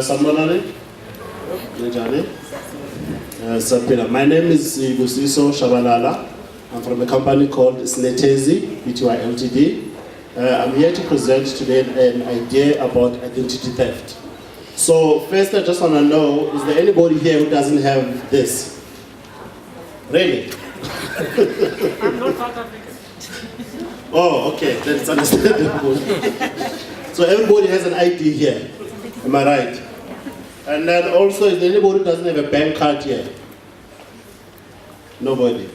Sanibonani. My name is Sbusiso Tshabalala. I'm from a company called Snetezi, Pty Ltd. I'm here to present today an idea about identity theft. So first I just want to know, is there anybody here who doesn't have this? Really? I'm not South African. Oh, okay, that's understandable. So everybody has an ID here, am I right? And then also, is there anybody who doesn't have a bank card here? Nobody.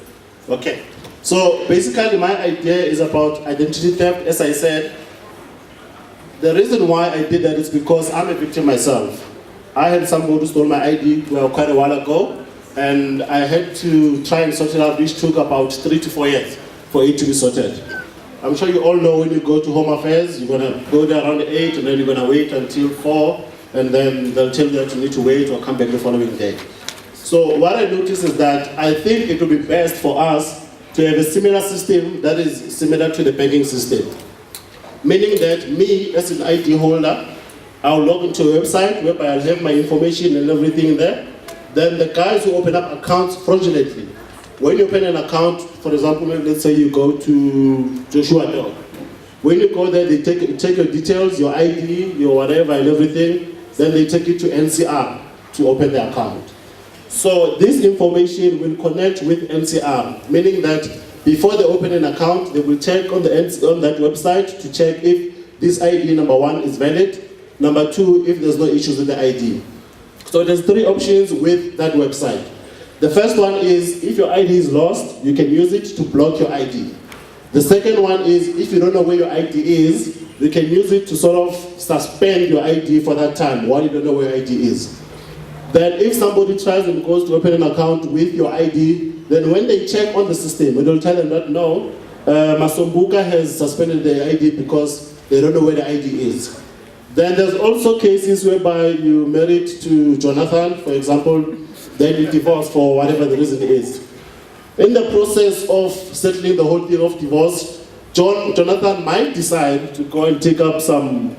Okay. So basically my idea is about identity theft. As I said, the reason why I did that is because I'm a victim myself. I had somebody who stole my ID quite a while ago, and I had to try and sort it out, which took about 3 to 4 years for it to be sorted. I'm sure you all know when you go to Home Affairs, you're going to go there around 8 and then you're going to wait until 4, and then they'll tell you that you need to wait or come back the following day. So what I noticed is that I think it would be best for us to have a similar system that is similar to the banking system. Meaning that me, as an ID holder, I'll log into a website whereby I'll have my information and everything there. Then the guys who open up accounts fraudulently, when you open an account, for example, let's say you go to Joshua Dog. When you go there, they take your details, your ID, your whatever and everything, then they take it to NCR to open the account. So this information will connect with NCR, meaning that before they open an account, they will check on that website to check if this ID, number 1, is valid, number 2, if there's no issues with the ID. So there's 3 options with that website. The first one is, if your ID is lost, you can use it to block your ID. The second one is, if you don't know where your ID is, you can use it to sort of suspend your ID for that time while you don't know where your ID is. Then if somebody tries and goes to open an account with your ID, then when they check on the system, they'll tell them that no, Masombuka has suspended their ID because they don't know where the ID is. Then there's also cases whereby you married to Jonathan, for example, then you divorce for whatever the reason is. In the process of settling the whole thing of divorce, Jonathan might decide to go and take up some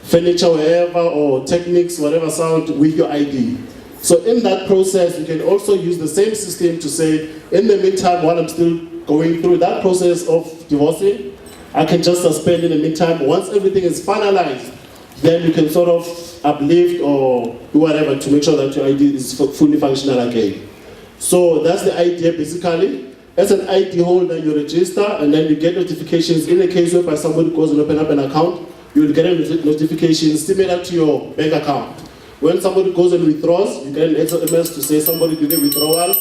furniture wherever or techniques, whatever sound, with your ID. So in that process, you can also use the same system to say, in the meantime, while I'm still going through that process of divorcing, I can just suspend in the meantime. Once everything is finalized, then you can sort of uplift or do whatever to make sure that your ID is fully functional again. So that's the idea basically. As an ID holder, you register and then you get notifications. In the case whereby somebody goes and open up an account, you will get a notification similar to your bank account. When somebody goes and withdraws, you get an SMS to say somebody did a withdrawal.